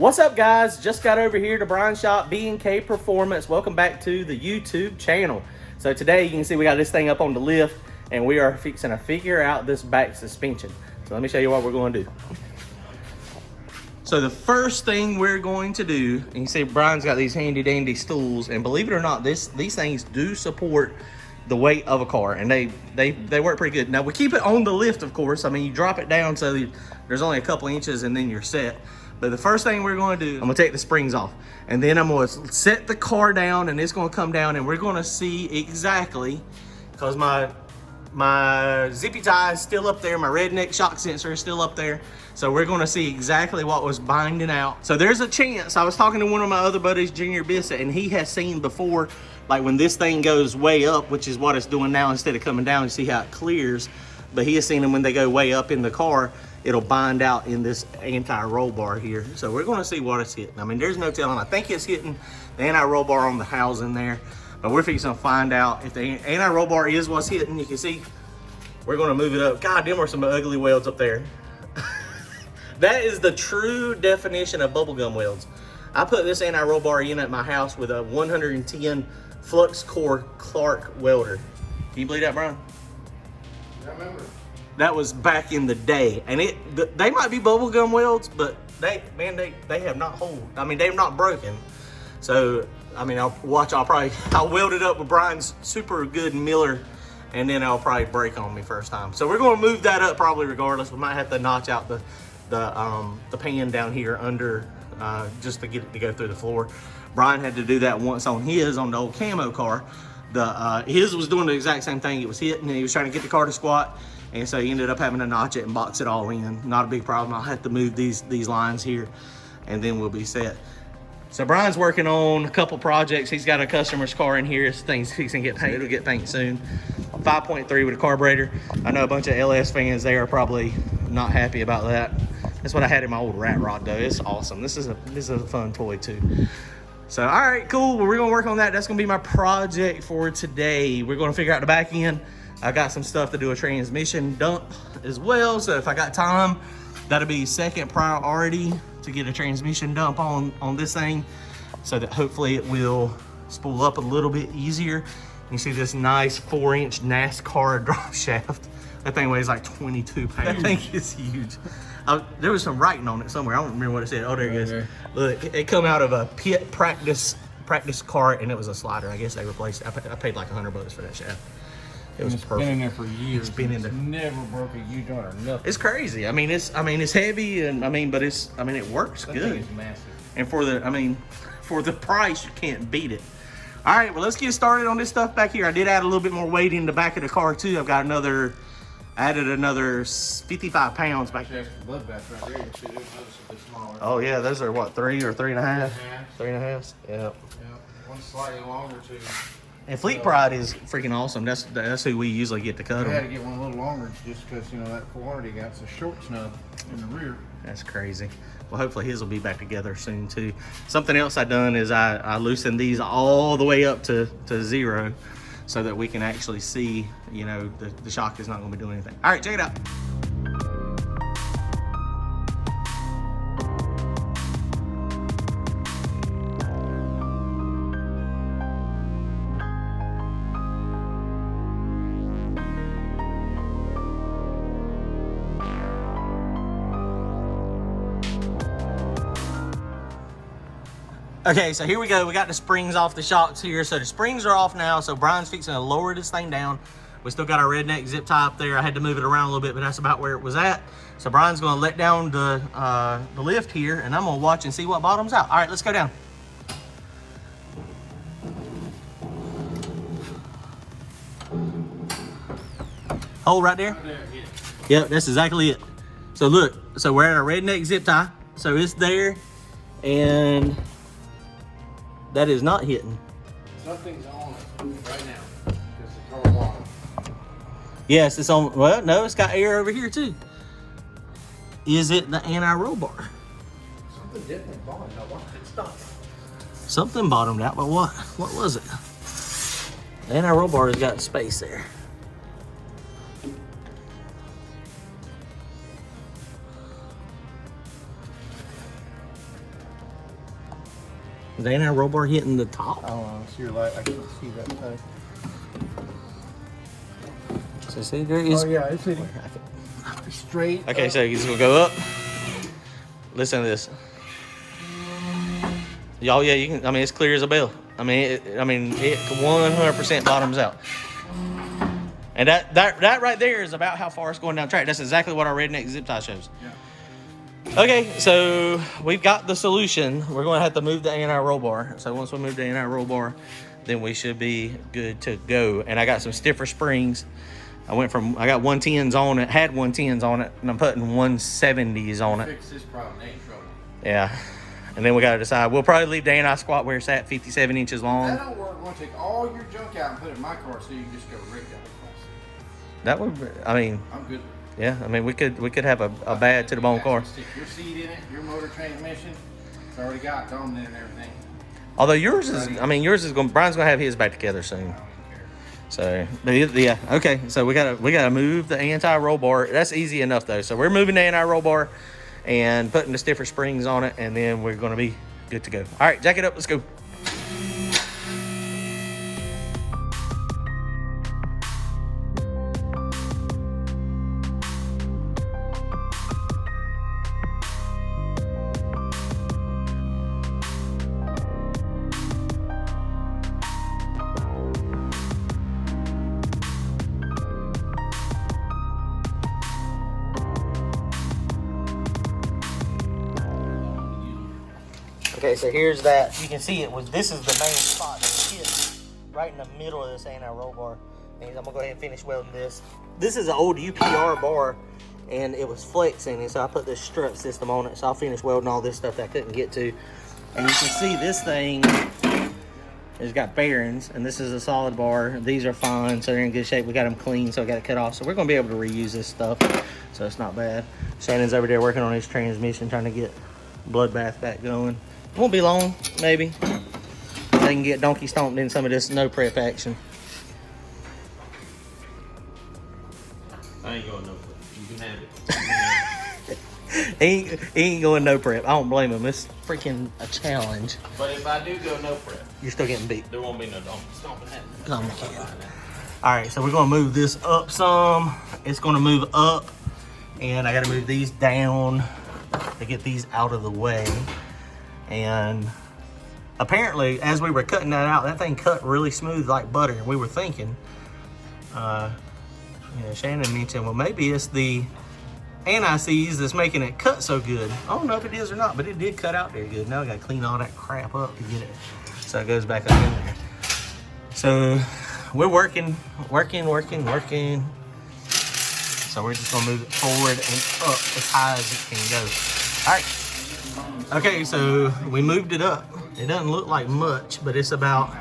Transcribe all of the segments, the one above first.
What's up, guys? Just got over here to Brian's shop, B&K Performance. Welcome back to the YouTube channel. So today you can see we got this thing up on the lift and we are fixing to figure out this back suspension. So let me show you what we're going to do. So the first thing we're going to do, and you see Brian's got these handy dandy stools, and believe it or not, these things do support the weight of a car, and they work pretty good. Now we keep it on the lift, of course. I mean, you drop it down so there's only a couple inches and then you're set. But the first thing we're going to do, I'm going to take the springs off, and then I'm going to set the car down, and it's going to come down, and we're going to see exactly, because my zippy tie is still up there, my redneck shock sensor is still up there, so we're going to see exactly what was binding out. So there's a chance, I was talking to one of my other buddies, Junior Bissett, and he has seen before, like when this thing goes way up, which is what it's doing now, instead of coming down, you see how it clears, but he has seen them when they go way up in the car, it'll bind out in this anti-roll bar here. So we're gonna see what it's hitting. I mean, there's no telling. I think it's hitting the anti-roll bar on the housing there, but we're fixing to find out if the anti-roll bar is what's hitting. You can see, we're gonna move it up. God, them are some ugly welds up there. That is the true definition of bubblegum welds. I put this anti-roll bar in at my house with a 110 flux core Clark welder. Can you believe that, Brian? I remember. That was back in the day, and they might be bubblegum welds, but they have not hold. I mean, they've not broken. So I mean, I'll weld it up with Brian's super good Miller, and then I'll probably break on me first time. So we're going to move that up probably regardless. We might have to notch out the pan down here under just to get it to go through the floor. Brian had to do that once on the old camo car. His was doing the exact same thing. It was hitting, and he was trying to get the car to squat. And so he ended up having to notch it and box it all in. Not a big problem. I'll have to move these lines here, and then we'll be set. So Brian's working on a couple projects. He's got a customer's car in here. This thing's fixing to get painted. It'll get painted soon. 5.3 with a carburetor. I know a bunch of LS fans there are probably not happy about that. That's what I had in my old rat rod though. It's awesome. This is a fun toy too. So all right, cool. Well, we're gonna work on that. That's gonna be my project for today. We're gonna figure out the back end. I got some stuff to do a transmission dump as well. So if I got time, that'll be second priority to get a transmission dump on this thing, so that hopefully it will spool up a little bit easier. You see this nice 4-inch NASCAR drop shaft. That thing weighs like 22 pounds. That thing is huge. There was some writing on it somewhere. I don't remember what it said. Oh, there it goes. Look, it come out of a pit practice cart, and it was a slider. I guess they replaced it. I paid like $100 for that shaft. It was perfect. Been in there for years. It's been in there. Never broke a U-joint or nothing. It's crazy. I mean, it's heavy, and but it works good. That thing is massive. And for the price, you can't beat it. All right, well, let's get started on this stuff back here. I did add a little bit more weight in the back of the car too. I've got added another 55 pounds back there. Blood bath right there. You see, those are smaller. Oh yeah, those are what, 3 or 3.5? 3.5. Yep. Yep. One's slightly longer too. And Fleet Pride is freaking awesome. That's who we usually get to cut I had to them. get one a little longer just because that 400 got a short snub in the rear. That's crazy. Well, hopefully his will be back together soon too. Something else I done is I loosened these all the way up to 0, so that we can actually see, the shock is not going to be doing anything. All right, check it out. Okay, so here we go. We got the springs off the shocks here. So the springs are off now. So Brian's fixing to lower this thing down. We still got our redneck zip tie up there. I had to move it around a little bit, but that's about where it was at. So Brian's gonna let down the lift here, and I'm gonna watch and see what bottoms out. All right, let's go down. Hold right there? Yep, that's exactly it. So look, so we're at our redneck zip tie. So it's there, and that is not hitting. Something's on it right now because the car water. Yes, it's on. Well, no, it's got air over here too. Is it the anti-roll bar? Something different bottomed out. Why it's not? Something bottomed out, but what? What was it? The anti-roll bar has got space there. Is the anti-roll bar hitting the top? I don't know. See your light. I can't see that thing. So see, there is. Oh yeah, it's hitting straight. Okay, up. so he's gonna go up. Listen to this. Y'all, yeah, you can. I mean, it's clear as a bell. I mean, it 100% bottoms out. And that right there is about how far it's going down track. That's exactly what our redneck zip tie shows. Yeah. Okay, so we've got the solution. We're going to have to move the anti-roll bar. So once we move the anti-roll bar, then we should be good to go. And I got some stiffer springs. I got 110s on it, had 110s on it, and I'm putting 170s on it. Fix this problem, they ain't trouble. Yeah. And then we got to decide. We'll probably leave the anti-squat where it's at, 57 inches long. That don't work. We're going to take all your junk out and put it in my car so you can just go right down the That would, I mean, I'm good. yeah, I mean, we could have a bad to the bone car. Stick your seat in it, your motor transmission. It's already got Dom in and everything. Although yours is going, Brian's going to have his back together soon. I don't care. So, but yeah, okay. So we gotta move the anti-roll bar. That's easy enough though. So we're moving the anti-roll bar and putting the stiffer springs on it, and then we're gonna be good to go. All right, jack it up. Let's go. Okay, so here's that. You can see this is the main spot that hits right in the middle of this anti-roll bar. And I'm gonna go ahead and finish welding this. This is an old UPR bar, and it was flexing, and so I put this strut system on it. So I'll finish welding all this stuff that I couldn't get to. And you can see this thing has got bearings, and this is a solid bar. These are fine, so they're in good shape. We got them clean, so I got to cut off. So we're gonna be able to reuse this stuff, so it's not bad. Shannon's over there working on his transmission, trying to get Bloodbath back going. Won't be long, maybe. They can get donkey stomped in some of this no prep action. I ain't going no prep. You can have it. He ain't going no prep. I don't blame him. It's freaking a challenge. But if I do go no prep, You're still getting beat. there won't be no donkey stomping happening. No, I'm kidding. All right, so we're gonna move this up some. It's gonna move up, and I gotta move these down to get these out of the way. And apparently, as we were cutting that out, that thing cut really smooth like butter. And we were thinking, Shannon mentioned, well, maybe it's the anti-seize that's making it cut so good. I don't know if it is or not, but it did cut out very good. Now I gotta clean all that crap up to get it so it goes back up in there. So we're working. So we're just gonna move it forward and up as high as it can go. All right. Okay, so we moved it up. It doesn't look like much, but it's about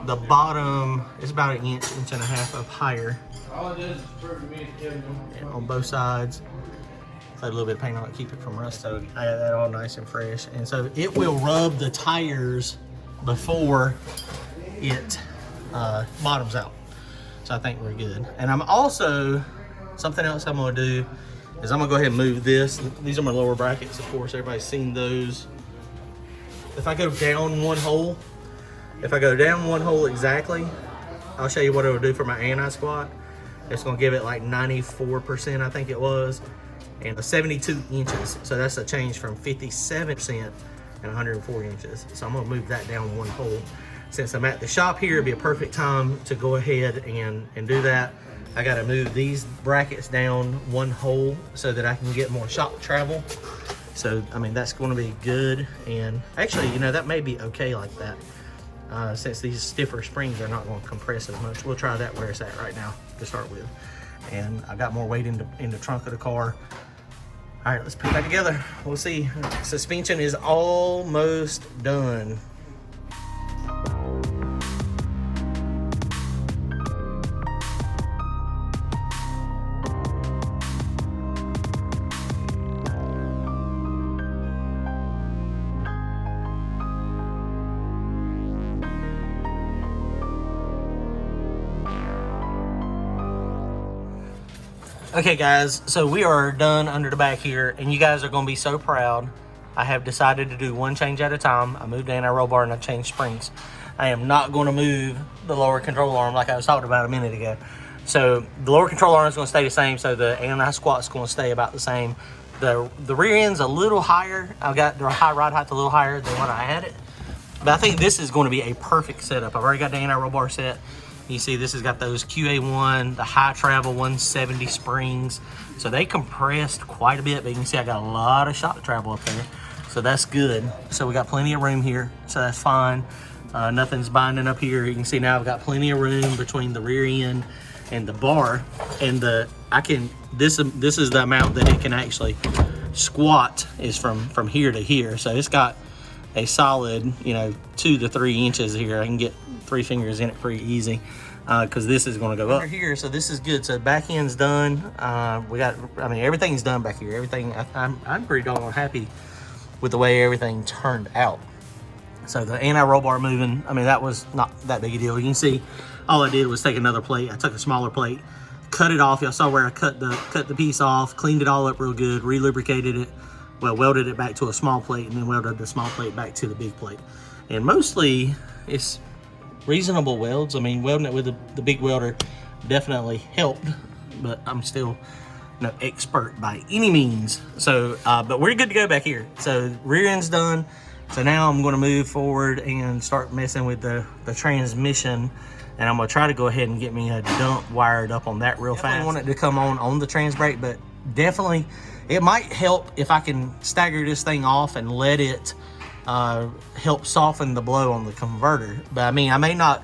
the bottom. It's about an inch and a half up higher. All it does is prove me On both sides. Put a little bit of paint on it, keep it from rust. So I have that all nice and fresh. And so it will rub the tires before it bottoms out. So I think we're good. And I'm also, something else I'm gonna do is I'm gonna go ahead and move this. These are my lower brackets, of course, everybody's seen those. If I go down one hole exactly, I'll show you what it will do for my anti-squat. It's gonna give it like 94%, I think it was, and 72 inches. So that's a change from 57% and 104 inches. So I'm gonna move that down one hole. Since I'm at the shop here, it'd be a perfect time to go ahead and do that. I gotta move these brackets down one hole so that I can get more shop travel. So, I mean, that's gonna be good. And actually, that may be okay like that. Since these stiffer springs are not gonna compress as much. We'll try that where it's at right now to start with. And I got more weight in the trunk of the car. All right, let's put that together. We'll see. Suspension is almost done. Okay guys, so we are done under the back here, and you guys are gonna be so proud. I have decided to do one change at a time. I moved the anti-roll bar and I changed springs. I am not going to move the lower control arm like I was talking about a minute ago. So the lower control arm is going to stay the same, so the anti-squat is going to stay about the same. The rear end's a little higher. I've got the ride height a little higher than when I had it. But I think this is going to be a perfect setup. I've already got the anti-roll bar set. You see this has got those QA1, the high travel 170 springs. So they compressed quite a bit, but you can see I got a lot of shock travel up there. So that's good. So we got plenty of room here, so that's fine. Nothing's binding up here. You can see now I've got plenty of room between the rear end and the bar. And this is the amount that it can actually squat is from here to here. So it's got a solid, 2 to 3 inches here. I can get 3 fingers in it pretty easy because this is going to go up here. So this is good. So back end's done. Everything's done back here. Everything. I'm pretty darn happy with the way everything turned out. So the anti-roll bar moving, that was not that big a deal. You can see all I did was take another plate. I took a smaller plate, cut it off. Y'all saw where I cut the piece off, cleaned it all up real good, re-lubricated it. Well, welded it back to a small plate and then welded the small plate back to the big plate. And mostly it's reasonable welds. Welding it with the big welder definitely helped, but I'm still no expert by any means. So, but we're good to go back here. So rear end's done. So now I'm gonna move forward and start messing with the transmission. And I'm gonna try to go ahead and get me a dump wired up on that real fast. I want it to come on the trans brake, but definitely it might help if I can stagger this thing off and let it help soften the blow on the converter. But I may not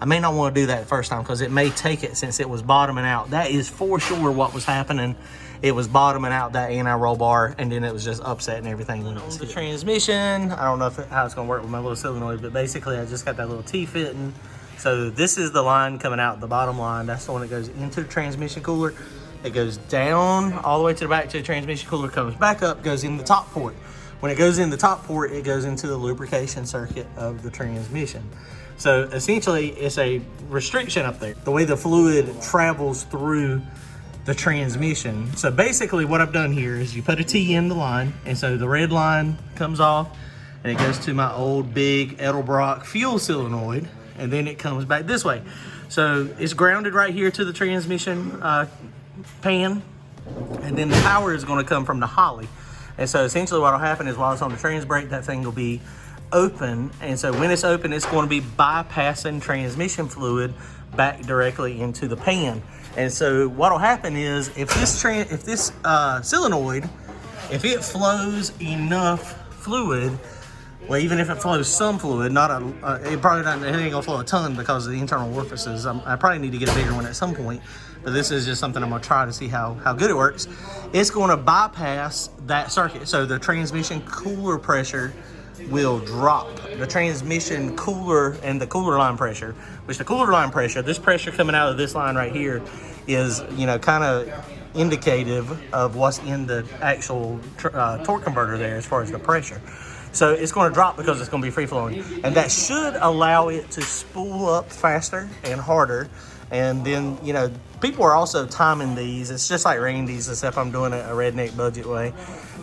want to do that the first time because it may take it since it was bottoming out. That is for sure what was happening. It was bottoming out that anti-roll bar, and then it was just upsetting everything when it was the transmission. I don't know how it's gonna work with my little solenoid, but basically I just got that little T-fitting. So this is the line coming out, the bottom line. That's the one that goes into the transmission cooler. It goes down all the way to the back to the transmission cooler, comes back up, goes in the top port. When it goes in the top port, it goes into the lubrication circuit of the transmission. So essentially, it's a restriction up there. The way the fluid travels through the transmission. So basically what I've done here is you put a T in the line, and so the red line comes off, and it goes to my old big Edelbrock fuel solenoid, and then it comes back this way. So it's grounded right here to the transmission pan, and then the power is going to come from the Holly. And so essentially what will happen is while it's on the trans brake, that thing will be open, and so when it's open, it's going to be bypassing transmission fluid back directly into the pan. And so what will happen is if this solenoid, if it flows enough fluid, well, even if it flows some fluid, it ain't gonna flow a ton because of the internal orifices. I probably need to get a bigger one at some point, but this is just something I'm gonna try to see how good it works. It's gonna bypass that circuit, so the transmission cooler pressure will drop. The transmission cooler and the cooler line pressure, which the cooler line pressure, this pressure coming out of this line right here is, kind of indicative of what's in the actual torque converter there as far as the pressure. So it's going to drop because it's going to be free flowing, and that should allow it to spool up faster and harder. And then, people are also timing these. It's just like Randy's, except I'm doing it a redneck budget way.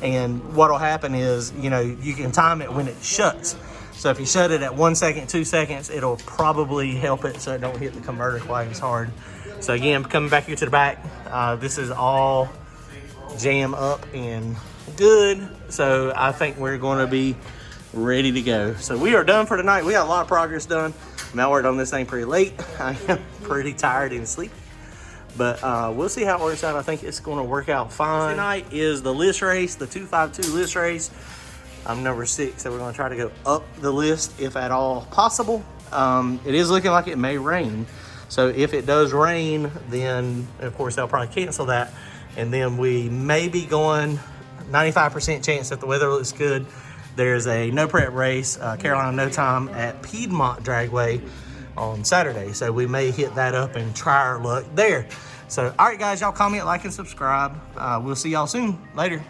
And what'll happen is, you can time it when it shuts. So if you shut it at 1 second, 2 seconds, it'll probably help it so it don't hit the converter quite as hard. So again, coming back here to the back, this is all jam up and good. So I think we're going to be ready to go. So we are done for tonight. We got a lot of progress done. I worked on this thing pretty late. I am pretty tired and sleepy, but we'll see how it works out. I think it's going to work out fine. Tonight is the list race, the 252 list race. I'm number 6, so we're going to try to go up the list if at all possible. It is looking like it may rain. So if it does rain, then of course they'll probably cancel that. And then we may be going 95% chance if the weather looks good. There's a no prep race, Carolina No Time at Piedmont Dragway on Saturday. So we may hit that up and try our luck there. So, all right, guys, y'all comment, like, and subscribe. We'll see y'all soon. Later.